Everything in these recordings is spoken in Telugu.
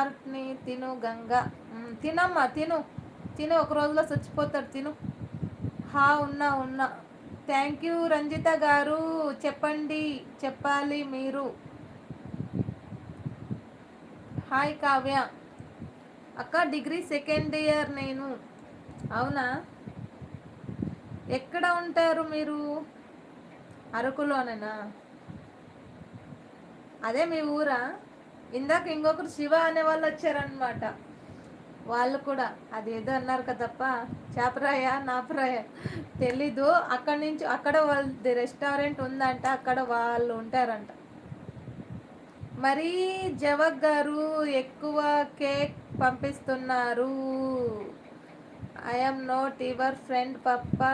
హార్ట్ని తిను గంగా. తినమ్మా తిను, తిను, ఒక రోజులో చచ్చిపోతాడు తిను. ఉన్నా. థ్యాంక్ యూ రంజిత గారు. చెప్పండి, చెప్పాలి మీరు. హాయ్ కావ్య అక్క, డిగ్రీ సెకండ్ ఇయర్ నేను. అవునా, ఎక్కడ ఉంటారు మీరు? అరకులోనేనా? అదే మీ ఊరా? ఇందాక ఇంకొకరు శివ అనే వాళ్ళు వచ్చారనమాట. వాళ్ళు కూడా అదేదో అన్నారు కదప్ప, చేపరాయ నాపరాయ తెలీదు. అక్కడి నుంచి అక్కడ వాళ్ళది రెస్టారెంట్ ఉందంట, అక్కడ వాళ్ళు ఉంటారంట. మరి జవక్ గారు ఎక్కువ కేక్ పంపిస్తున్నారు. ఐఎమ్ నోట్ యువర్ ఫ్రెండ్ పప్పా.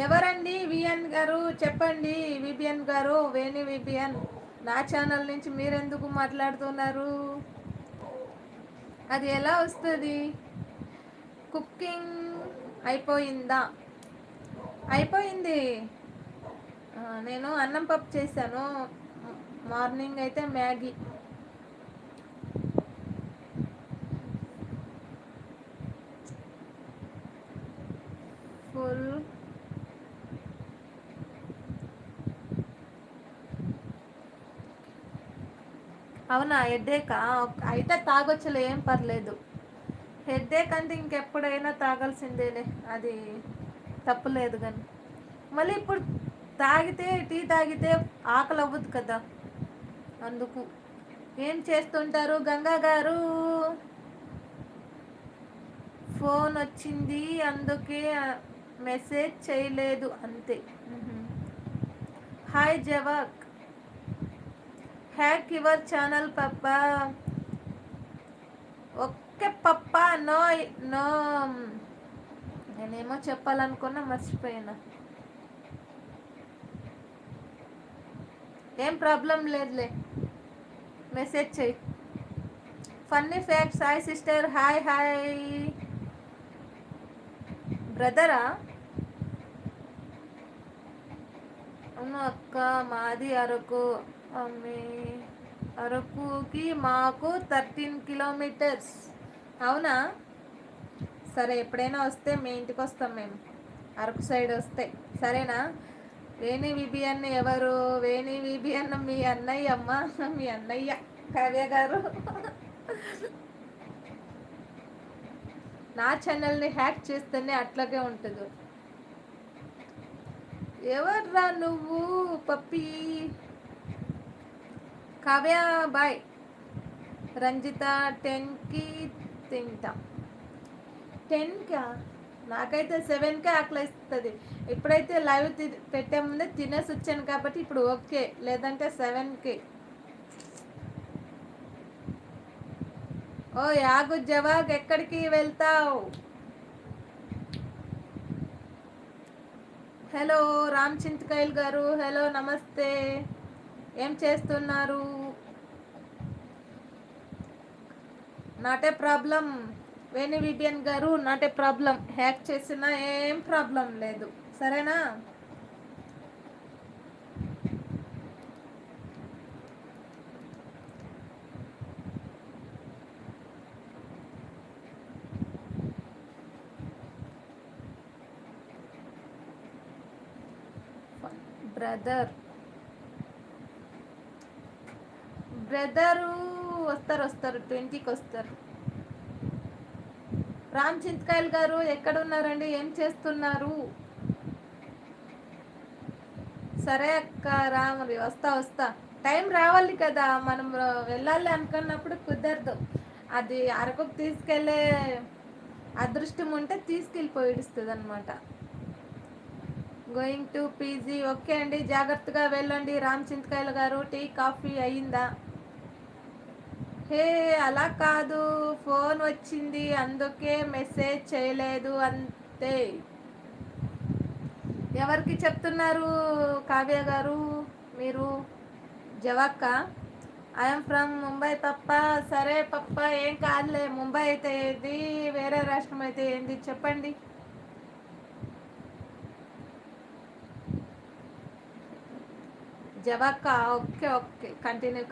ఎవరండి విఎన్ గారు? చెప్పండి విబిఎన్ గారు, వేణి విబిఎన్. నా ఛానల్ నుంచి మీరెందుకు మాట్లాడుతున్నారు? అది ఎలా వస్తుంది? కుకింగ్ అయిపోయిందా? అయిపోయింది. నేను అన్నం పప్పు చేశాను. మార్నింగ్ అయితే మ్యాగీ. ఫుల్ అవునా, హెడ్ఏకా? అయితే తాగొచ్చులే, ఏం పర్లేదు. హెడ్ఏక్ అంటే ఇంకెప్పుడైనా తాగాల్సిందేలే, అది తప్పులేదు. కానీ మళ్ళీ ఇప్పుడు తాగితే, టీ తాగితే ఆకలి అవ్వదు కదా, అందుకు. ఏం చేస్తుంటారు గంగా గారు? ఫోన్ వచ్చింది అందుకే మెసేజ్ చేయలేదు అంతే. Hi Jawak, hack your channel పప్పా. ఓకే పప్పా. నో నో, నేనేమో చెప్పాలనుకున్నా మర్చిపోయినా. ఏం ప్రాబ్లం లేదులే, మెసేజ్ చెయ్యి. Funny facts. Hi sister. Hi hi బ్రదరా. అవును అక్క, మాది అరకు. అరకుకి మాకు 13 కిలోమీటర్స్. అవునా, సరే ఎప్పుడైనా వస్తే మీ ఇంటికి వస్తాం మేము, అరకు సైడ్ వస్తే. సరేనా? వేణి విబిఎన్ ఎవరు? వేణి విబిఎన్ మీ అన్నయ్య అమ్మ, మీ అన్నయ్య కావ్య గారు. నా ఛానల్ని హ్యాక్ చేస్తేనే అట్లాగే ఉంటుంది. ఎవర్రా నువ్వు పప్పి? కావ్య బాయ్. రంజిత 10కి తింటా. 10కా? నాకైతే 7కే ఆకలిస్తుంది. ఇప్పుడైతే లైవ్ పెట్టే ముందే తినేసి వచ్చాను కాబట్టి ఇప్పుడు ఓకే, లేదంటే 7కి. ఓ యాగు జవాగ్, ఎక్కడికి వెళ్తావు? హలో రామ్ చింతకాయల్ గారు, హలో నమస్తే. ఏం చేస్తున్నారు? Not a problem. Veni VBN గారు, నాట్ ఏ ప్రాబ్లం. హ్యాక్ చేసినా ఏం ప్రాబ్లం లేదు, సరేనా? బ్రదరు వస్తారు 20కి వస్తారు. రామ్ చింతకాయల్ గారు ఎక్కడున్నారండి? ఏం చేస్తున్నారు? సరే అక్క రా, మరి వస్తా. టైం రావాలి కదా, మనం వెళ్ళాలి అనుకున్నప్పుడు కుదరదు. అది అరకుకు తీసుకెళ్ళే అదృష్టం ఉంటే తీసుకెళ్ళిపోయి ఇస్తుంది అనమాట. Going to PG. ఓకే అండి, జాగ్రత్తగా వెళ్ళండి. రామ్ చింతకాయల గారు, టీ కాఫీ అయిందా? హే అలా కాదు, ఫోన్ వచ్చింది అందుకే మెసేజ్ చేయలేదు అంతే. ఎవరికి చెప్తున్నారు కావ్య గారు మీరు? జవాక్క. ఐఎమ్ ఫ్రమ్ ముంబై పప్ప. సరే పప్ప, ఏం కాదులే. ముంబై అయితే ఏంది, వేరే రాష్ట్రం అయితే ఏంది, చెప్పండి. జవాక్క. Okay continue.